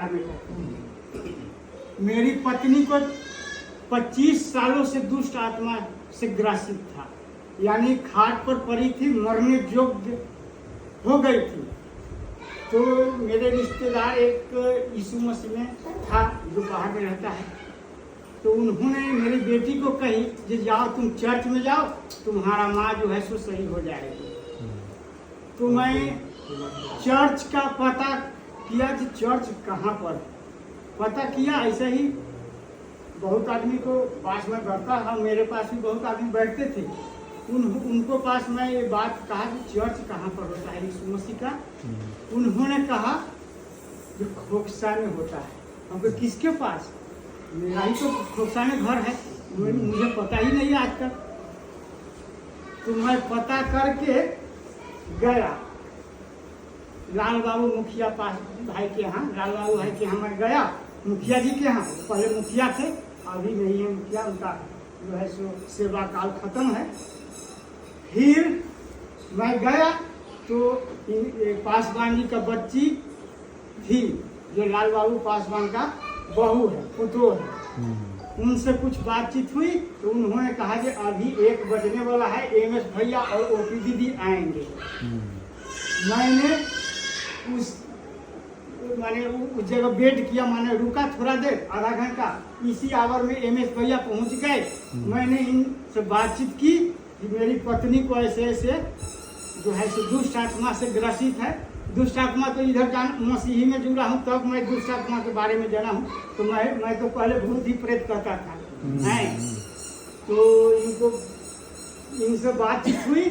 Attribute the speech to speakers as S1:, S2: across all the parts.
S1: कथा में कहते हैं। मेरी पत्नी को 25 सालों से दुष्ट आत्मा से ग्रासित था, यानी खाट पर पड़ी थी, मरने योग्य हो गई थी। तो मेरे रिश्तेदार एक यीशु मसीह में था जो बाहर में रहता है, तो उन्होंने मेरी बेटी को कही कि जाओ तुम चर्च में जाओ, तुम्हारा माँ जो है सो सही हो जाएगी। तो मैं चर्च का पता किया कि चर्च कहाँ पर, पता किया। ऐसे ही बहुत आदमी को पास में बैठता था, मेरे पास भी बहुत आदमी बैठते थे। उनको पास मैं ये बात कहा कि चर्च कहाँ पर होता है यीशु मसीह का। उन्होंने कहा जो खोकसा में होता है। हमको किसके पास? मेरा ही तो खोकसा में घर है, मुझे पता ही नहीं आज तक। तो मैं पता करके गया लाल बाबू मुखिया पास भाई के यहाँ, लाल बाबू भाई के यहाँ मैं गया, मुखिया जी के यहाँ। पहले मुखिया थे, अभी नहीं है मुखिया, उनका जो है सो सेवा काल खत्म है। फिर मैं गया तो पासवान जी का बच्ची थी, जो लाल बाबू पासवान का बहू है, पुतो है। उनसे कुछ बातचीत हुई तो उन्होंने कहा कि अभी 1 बजने वाला है, एमएस भैया और ओपी दीदी आएंगे। मैंने उस जगह वेट किया, मैंने रुका थोड़ा देर, आधा घंटा। इसी आवर में एमएस भैया पहुंच गए। मैंने इनसे बातचीत की कि मेरी पत्नी को ऐसे ऐसे जो है सो दुष्ट आत्मा से ग्रसित है। दुष्ट आत्मा तो इधर मसीही में जुड़ा हूँ, तब मैं दुष्ट आत्मा के बारे में जाना हूँ। तो मैं तो पहले भूत ही प्रेत कहता था है। तो इनसे बातचीत हुई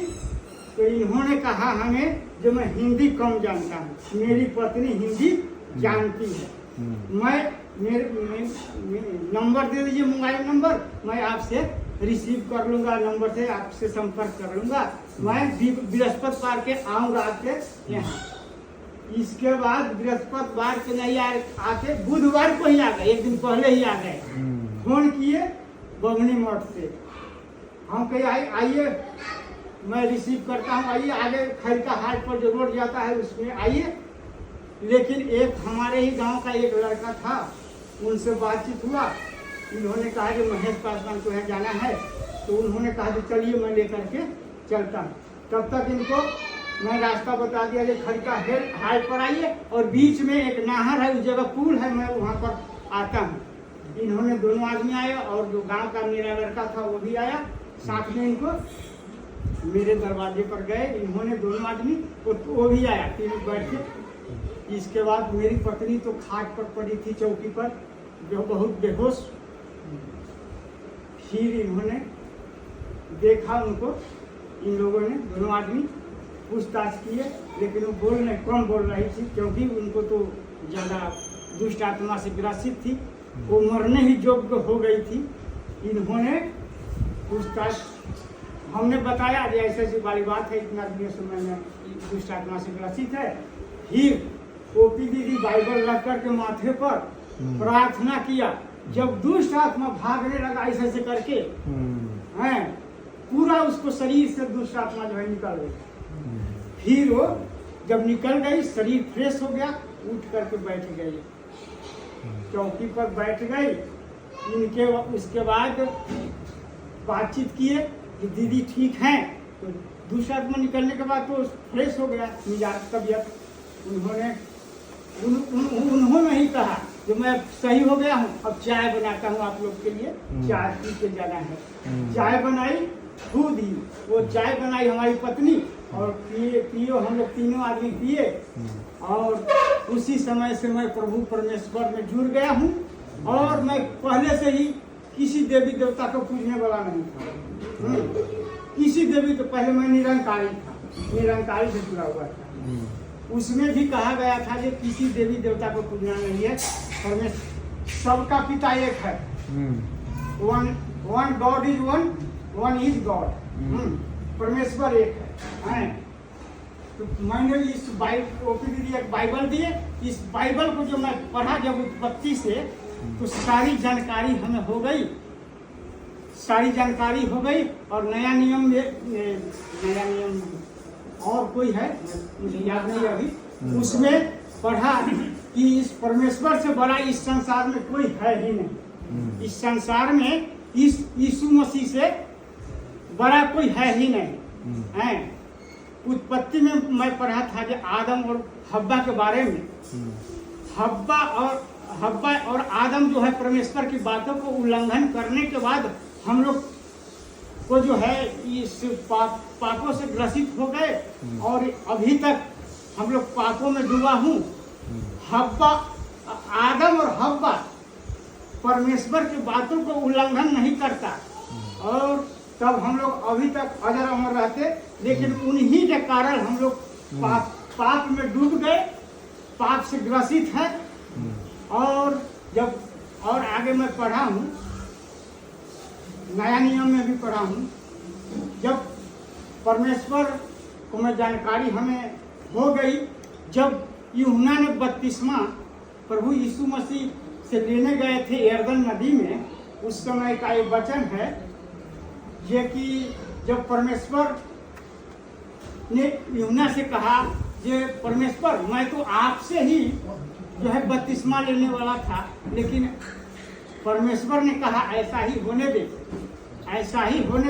S1: तो इन्होंने कहा हमें, जो मैं हिंदी कम जानता हूँ, मेरी पत्नी हिंदी जानती है। मेरे नंबर दे दीजिए, मोबाइल नंबर, मैं आपसे रिसीव कर लूँगा, नंबर से आपसे संपर्क कर लूँगा। मैं बृहस्पतिवार के आऊँगा आपके यहाँ। इसके बाद बृहस्पतिवार के नहीं आके बुधवार को ही आ गए, 1 दिन पहले ही आ गए। फोन किए बगनी मठ से, हम कहे आइए, मैं रिसीव करता हूँ, आइए आगे खैर का हाट पर जो रोड जाता है उसमें आइए। लेकिन एक हमारे ही गांव का एक लड़का था, उनसे बातचीत हुआ। इन्होंने कहा कि महेश पासवान को यहाँ जाना है, तो उन्होंने कहा कि चलिए मैं लेकर के चलता हूँ। तब तक इनको मैं रास्ता बता दिया कि खड़का हाट पर आइए, और बीच में एक नहर है, उस जगह पुल है, मैं वहाँ पर आता हूँ। इन्होंने दोनों आदमी आए, और जो गांव का मेरा लड़का था वो भी आया साथ में। इनको मेरे दरवाजे पर गए, इन्होंने दोनों आदमी, वो भी आया, तीनों बैठ के। इसके बाद मेरी पत्नी तो खाट पर पड़ी थी चौकी पर, जो बहुत बेहोश। फिर इन्होंने देखा उनको, इन लोगों ने दोनों आदमी पूछताछ किए, लेकिन वो कम बोल रही थी, क्योंकि उनको तो ज़्यादा दुष्ट आत्मा से ग्रसित थी, वो मरने ही योग्य हो गई थी। इन्होंने पूछताछ, हमने बताया कि ऐसे ऐसी वाली बात है, इतना दिनों से मैंने दुष्ट आत्मा से ग्रसित है। फिर ओपी दीदी बाइबल रख करके माथे पर प्रार्थना किया। जब दुष्ट आत्मा भागने लगा ऐसे ऐसे करके, हैं, पूरा उसको शरीर से दुष्ट आत्मा जो है निकल गई। फिर वो जब निकल गई, शरीर फ्रेश हो गया, उठ करके बैठ गई, चौकी पर बैठ गई। इनके उसके बाद बातचीत किए कि दीदी ठीक हैं। तो दूसरा आत्मा निकलने के बाद तो फ्रेश हो गया मिजाज, तबियत। उन्होंने ही कहा कि मैं सही हो गया हूँ, अब चाय बनाता हूँ आप लोग के लिए, चाय पी के जाना है। चाय बनाई खुद ही, वो चाय बनाई हमारी पत्नी, और पियो हम लोग तीनों आदमी पिए। और उसी समय से मैं प्रभु परमेश्वर में जुड़ गया हूँ। और मैं पहले से ही किसी देवी देवता को पूजने वाला नहीं था। किसी देवी तो पहले मैं निरंकारी था, निरंकारी से जुड़ा हुआ था। उसमें भी कहा गया था कि किसी देवी देवता को पूजना नहीं है, परमेश्वर सबका पिता एक है। One God is one is God, परमेश्वर एक है। तो मैंने इस बाइबल दिए, इस बाइबल को जो मैं पढ़ा जब उत्पत्ति से, तो सारी जानकारी हमें हो गई, सारी जानकारी हो गई। और नया नियम और कोई है मुझे याद नहीं अभी, उसमें पढ़ा कि इस परमेश्वर से बड़ा इस संसार में कोई है ही नहीं। इस संसार में इस यीशु मसीह से बड़ा कोई है ही नहीं है। उत्पत्ति में मैं पढ़ा था कि आदम और हव्वा के बारे में। हव्वा और आदम जो है परमेश्वर की बातों को उल्लंघन करने के बाद हम लोग को जो है इस पापों से ग्रसित हो गए और अभी तक हम लोग पापों में डूबा हूँ। आदम और हव्वा परमेश्वर की बातों को उल्लंघन नहीं करता और तब हम लोग अभी तक अजर अमर रहते, लेकिन उन्हीं के कारण हम लोग पाप में डूब गए, पाप से ग्रसित है। और आगे मैं पढ़ा हूँ, नया नियम में भी पढ़ा हूँ, जब परमेश्वर को मैं जानकारी हमें हो गई, जब यूहन्ना ने बपतिस्मा प्रभु यीशु मसीह से लेने गए थे यरदन नदी में, उस समय का एक वचन है ये कि जब परमेश्वर ने यूहन्ना से कहा कि परमेश्वर मैं तो आपसे ही जो है बपतिस्मा लेने वाला था, लेकिन परमेश्वर ने कहा ऐसा ही होने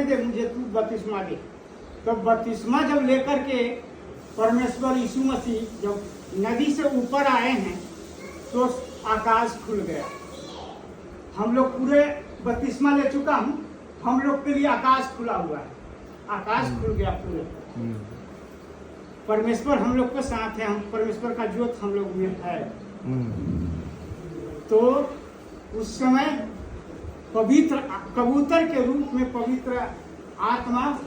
S1: दे, मुझे तू बपतिस्मा दे। तो बपतिस्मा जब लेकर के परमेश्वर यीशु मसीह जब नदी से ऊपर आए हैं तो आकाश खुल गया। हम लोग पूरे बपतिस्मा ले चुका हूँ, हम लोग के लिए आकाश खुला हुआ है, आकाश खुल गया पूरे। परमेश्वर हम लोग के साथ है, हम परमेश्वर का ज्योत हम लोग में है। तो उस समय पवित्र कबूतर के रूप में पवित्र आत्मा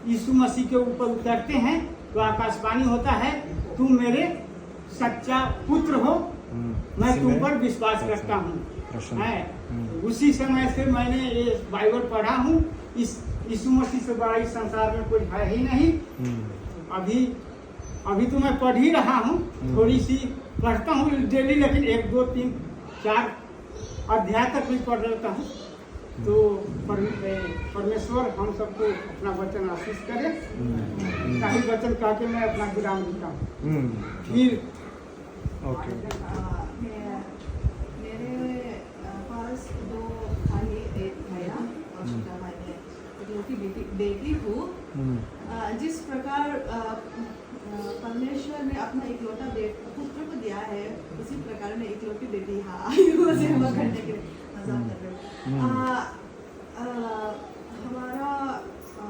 S1: यीशु मसीह के ऊपर उतरते हैं, तो आकाशवाणी होता है, तुम मेरे सच्चा पुत्र हो, मैं तुम पर विश्वास करता हूँ। उसी समय से मैंने ये बाइबल पढ़ा हूँ। इस यीशु मसीह से बड़ा इस संसार में कोई है ही नहीं। अभी तो मैं पढ़ ही रहा हूँ, थोड़ी सी पढ़ता हूँ डेली, लेकिन 1, 2, 3, 4 अध्याय तक भी पढ़ लेता हूँ। तो परमेश्वर हम सबको अपना वचन आशीष करे। कई वचन कह के मैं अपना विराम देता हूँ। फिर
S2: मेरे पास 2 भाई, एक भैया और छोटा भाई है, इकलौती बेटी हूँ। जिस प्रकार परमेश्वर ने अपना इकलौता पुत्र को दिया है, उसी प्रकार में इकलौती बेटी सेवा करने के लिए मजाक कर रहे हैं। हमारा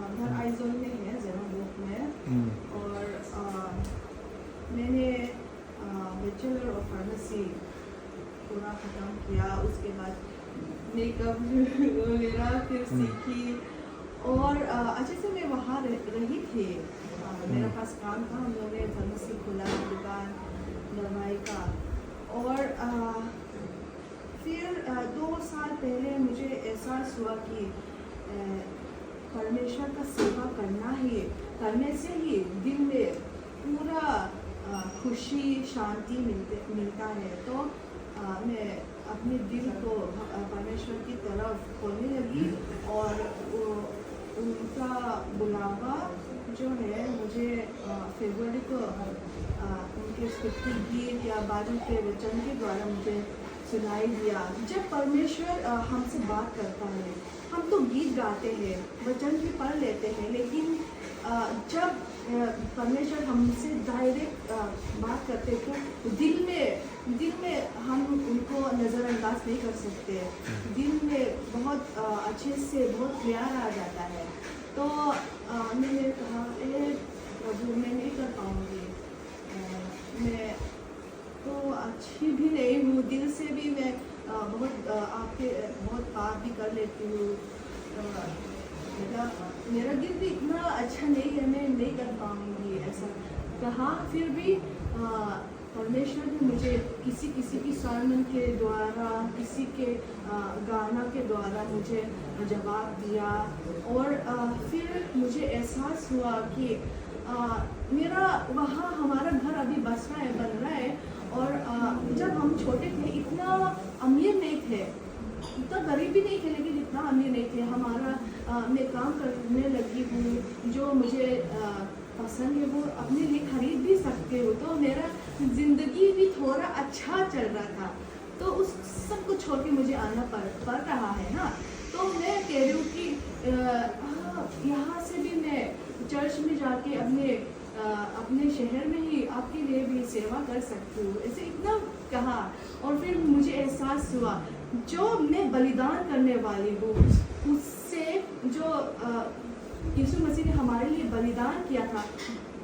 S2: घर आइजोल में है, जनाबोक में, और मैंने बैचलर ऑफ फार्मेसी पूरा खत्म किया। उसके बाद मेकअप वगैरह फिर सीखी और अच्छे से मैं वहाँ रही थी। मेरा पास काम था, हम लोगों ने फार्मेसी खोला, दुकान दवाई का। और फिर 2 साल पहले मुझे एहसास हुआ कि परमेश्वर का सेवा करने से ही दिल में पूरा खुशी शांति मिलता है। तो मैं अपने दिल को परमेश्वर की तरफ खोलने लगी और उनका बुलावा जो है मुझे फरवरी को उनके स्तुति गीत या बाइबल के वचन के द्वारा मुझे सुनाई दिया। जब परमेश्वर हमसे बात करता है, हम तो गीत गाते हैं, वचन भी पढ़ लेते हैं, लेकिन जब परमेश्वर हमसे डायरेक्ट बात करते तो दिल में हम उनको नज़रअंदाज नहीं कर सकते। दिल में बहुत अच्छे से बहुत प्यार आ जाता है। तो मैंने कहा प्रभु मैं नहीं कर पाऊँगी, मैं तो अच्छी भी नहीं हूँ, दिल से भी मैं बहुत पाप भी कर लेती हूँ। मेरा दिल भी इतना अच्छा नहीं है, मैं नहीं कर पाऊँगी ऐसा कहा। फिर भी परमेश्वर ने मुझे किसी की सरमन के द्वारा, किसी के गाना के द्वारा मुझे जवाब दिया। और फिर मुझे एहसास हुआ कि मेरा वहाँ हमारा घर अभी बन रहा है। और जब हम छोटे थे इतना अमीर नहीं थे, इतना गरीब भी नहीं थे, लेकिन इतना अमीर नहीं थे। मैं काम करने लगी हूँ, जो मुझे पसंद है वो अपने लिए खरीद भी सकते हो। तो मेरा जिंदगी भी थोड़ा अच्छा चल रहा था, तो उस सब को छोड़ के मुझे आना पड़ रहा है ना। तो मैं कह रही हूँ कि यहाँ से भी मैं चर्च में जाके अपने शहर में ही आपके लिए भी सेवा कर सकती हूँ, ऐसे इतना कहा। और फिर मुझे एहसास हुआ जो मैं बलिदान करने वाली हूँ उससे जो यीशु मसीह ने हमारे लिए बलिदान किया था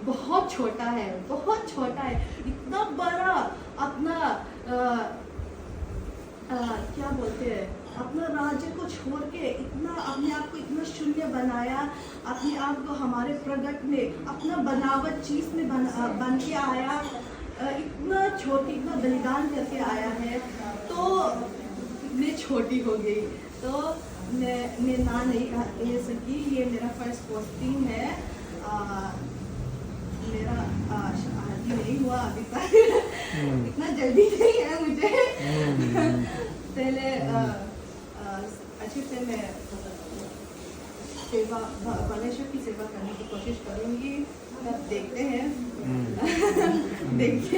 S2: बहुत छोटा है, बहुत छोटा है। इतना बड़ा अपना क्या बोलते हैं, अपना राज्य को छोड़ के इतना अपने आप को इतना शून्य बनाया, अपने आप को हमारे प्रोडक्ट में अपना बनावट चीज़ में बन के आया, इतना छोटी इतना बलिदान करके आया है। तो मैं छोटी हो गई, तो मैं ना नहीं कह सकी। ये मेरा फर्स्ट पोस्टिंग है। मेरा शादी नहीं हुआ अभी तक इतना जल्दी नहीं है मुझे। पहले अच्छे से मैं सेवा परमेश्वर की सेवा करने की कोशिश करूँगी। अब देखते हैं देखते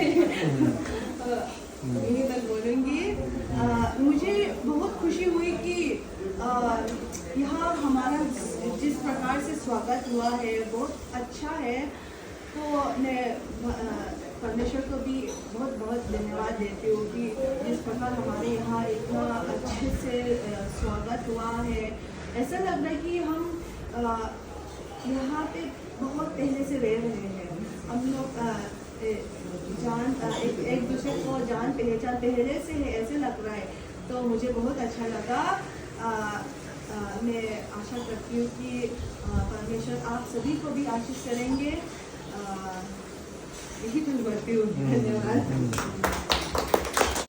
S2: यही तक बोलूँगी। मुझे बहुत खुशी हुई कि यहाँ हमारा जिस प्रकार से स्वागत हुआ है बहुत अच्छा है। तो मैं परमेश्वर को भी बहुत बहुत धन्यवाद देती हूँ कि जिस प्रकार हमारे यहाँ इतना अच्छे से स्वागत हुआ है। ऐसा लग रहा है कि हम यहाँ पे बहुत पहले से रह रहे हैं। हम लोग एक दूसरे को जान पहचान पहले से है, ऐसे लग रहा है। तो मुझे बहुत अच्छा लगा। मैं आशा करती हूँ कि परमेश्वर आप सभी को भी आशीष करेंगे। यही तो बोलती हूँ। धन्यवाद।